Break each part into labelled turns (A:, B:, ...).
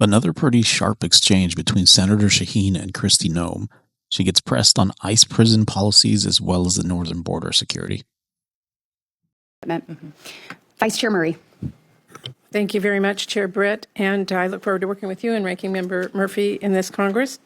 A: Another pretty sharp exchange between Senator Shaheen and Kristi Noem. She gets pressed on ICE prison policies as well as the northern border security.
B: Vice Chair Murray.
C: Thank you very much, Chair Britt, and I look forward to working with you and Ranking Member Murphy in this Congress.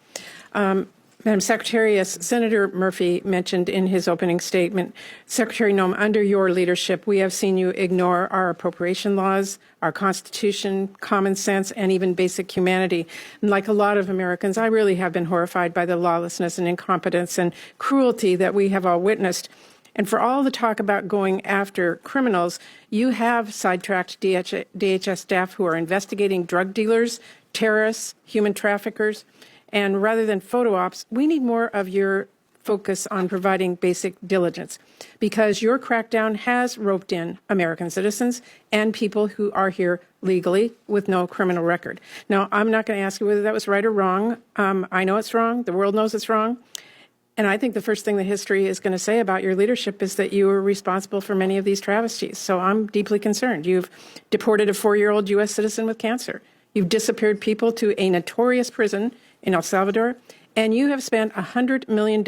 C: Madam Secretary, as Senator Murphy mentioned in his opening statement, Secretary Noem, under your leadership, we have seen you ignore our appropriation laws, our Constitution, common sense, and even basic humanity. And like a lot of Americans, I really have been horrified by the lawlessness and incompetence and cruelty that we have all witnessed. And for all the talk about going after criminals, you have sidetracked DHS staff who are investigating drug dealers, terrorists, human traffickers. And rather than photo ops, we need more of your focus on providing basic diligence, because your crackdown has roped in American citizens and people who are here legally with no criminal record. Now, I'm not going to ask you whether that was right or wrong. I know it's wrong. The world knows it's wrong. And I think the first thing that history is going to say about your leadership is that you were responsible for many of these travesties. So I'm deeply concerned. You've deported a 4-year-old U.S. citizen with cancer. You've disappeared people to a notorious prison in El Salvador, and you have spent $100 million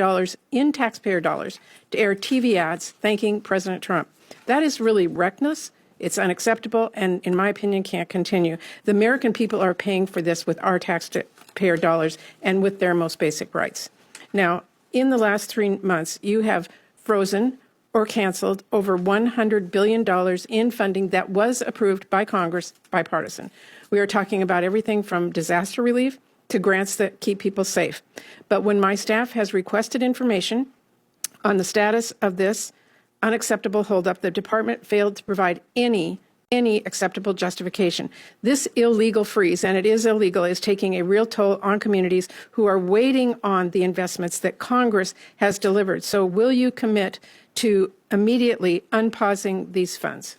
C: in taxpayer dollars to air TV ads thanking President Trump. That is really reckless. It's unacceptable, and in my opinion, can't continue. The American people are paying for this with our taxpayer dollars and with their most basic rights. Now, in the last 3 months, you have frozen or canceled over $100 billion in funding that was approved by Congress, bipartisan. We are talking about everything from disaster relief to grants that keep people safe. But when my staff has requested information on the status of this unacceptable holdup, the department failed to provide any acceptable justification. This illegal freeze, and it is illegal, is taking a real toll on communities who are waiting on the investments that Congress has delivered. So will you commit to immediately unpausing these funds?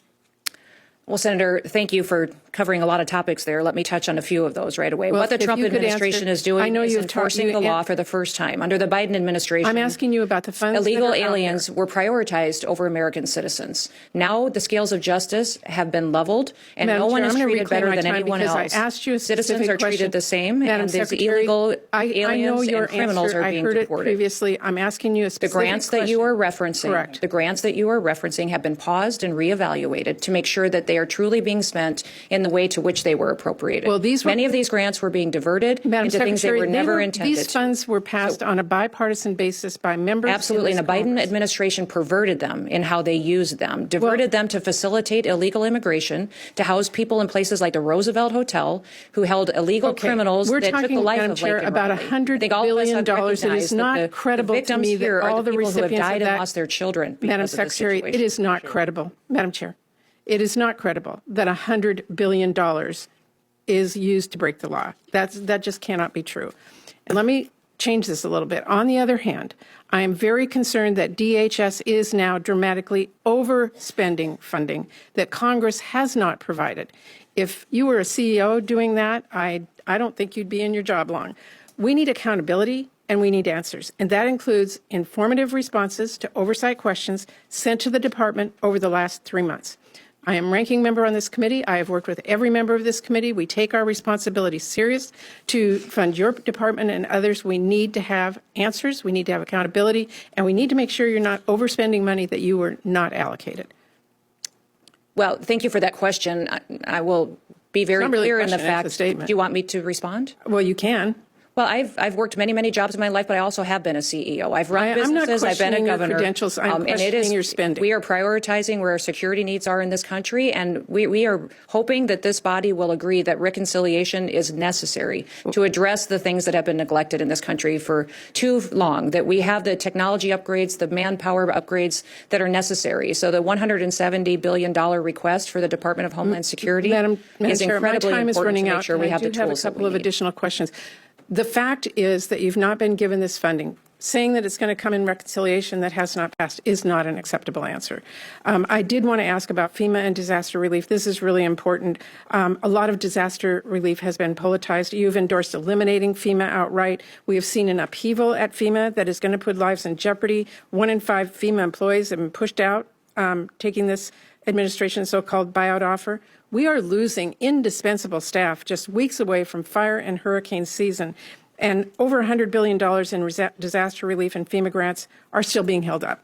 D: Well, Senator, thank you for covering a lot of topics there. Let me touch on a few of those right away.
C: Well,
D: what the Trump administration is doing is enforcing the law for the first time. Under the Biden administration,
C: I'm asking you about the funds.
D: Illegal aliens were prioritized over American citizens. Now the scales of justice have been leveled, and no one is treated better than anyone else.
C: I asked you a
D: Citizens are treated the same, and these illegal aliens and criminals are being deported.
C: I heard it previously. I'm asking you a specific question.
D: The grants that you are referencing,
C: correct.
D: The grants that you are referencing have been paused and reevaluated to make sure that they are truly being spent in the way to which they were appropriated.
C: Well,
D: many of these grants were being diverted into things they were never intended.
C: These funds were passed on a bipartisan basis by members.
D: Absolutely, and the Biden administration perverted them in how they used them, diverted them to facilitate illegal immigration, to house people in places like the Roosevelt Hotel who held illegal criminals that took the life of
C: Chair, about $100 billion. It is not credible to me that all the recipients
D: who have died
C: of that,
D: and lost their children.
C: Madam Secretary, it is not credible, Madam Chair. It is not credible that $100 billion is used to break the law. That just cannot be true. And let me change this a little bit. On the other hand, I am very concerned that DHS is now dramatically overspending funding that Congress has not provided. If you were a CEO doing that, I don't think you'd be in your job long. We need accountability and we need answers. And that includes informative responses to oversight questions sent to the department over the last 3 months. I am ranking member on this committee. I have worked with every member of this committee. We take our responsibility serious to fund your department and others. We need to have answers. We need to have accountability. And we need to make sure you're not overspending money that you were not allocated.
D: Well, thank you for that question. I will be very clear in the fact.
C: Do
D: you want me to respond?
C: Well, you can.
D: Well, I've worked many jobs in my life, but I also have been a CEO. I've run businesses. I've been a governor.
C: Your credentials. I'm questioning your spending.
D: We are prioritizing where our security needs are in this country, and we are hoping that this body will agree that reconciliation is necessary to address the things that have been neglected in this country for too long. That we have the technology upgrades, the manpower upgrades that are necessary. So the $170 billion request for the Department of Homeland Security is incredibly important to make sure we have the tools that we need.
C: I do have a couple of additional questions. The fact is that you've not been given this funding. Saying that it's going to come in reconciliation that has not passed is not an acceptable answer. I did want to ask about FEMA and disaster relief. This is really important. A lot of disaster relief has been politicized. You've endorsed eliminating FEMA outright. We have seen an upheaval at FEMA that is going to put lives in jeopardy. 1 in 5 FEMA employees have been pushed out, taking this administration's so-called buyout offer, we are losing indispensable staff just weeks away from fire and hurricane season. And over $100 billion in disaster relief and FEMA grants are still being held up.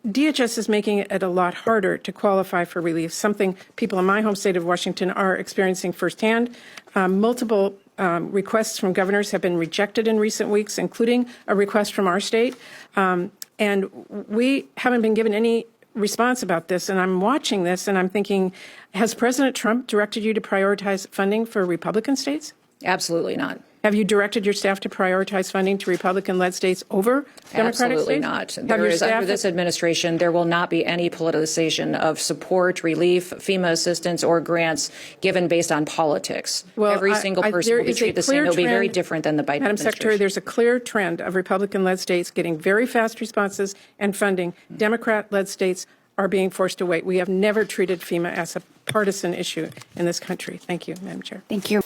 C: DHS is making it a lot harder to qualify for relief, something people in my home state of Washington are experiencing firsthand. Multiple requests from governors have been rejected in recent weeks, including a request from our state. And we haven't been given any response about this. And I'm watching this and I'm thinking, has President Trump directed you to prioritize funding for Republican states?
D: Absolutely not.
C: Have you directed your staff to prioritize funding to Republican-led states over Democratic
D: Absolutely
C: states?
D: not. There is, under this administration, there will not be any politicization of support, relief, FEMA assistance, or grants given based on politics.
C: Well,
D: every single person will be treated the same. It will be very different than the Biden
C: Madam Secretary, there's a clear trend of Republican-led states getting very fast responses and funding. Democrat-led states are being forced to wait. We have never treated FEMA as a partisan issue in this country. Thank you, Madam Chair.
B: Thank you.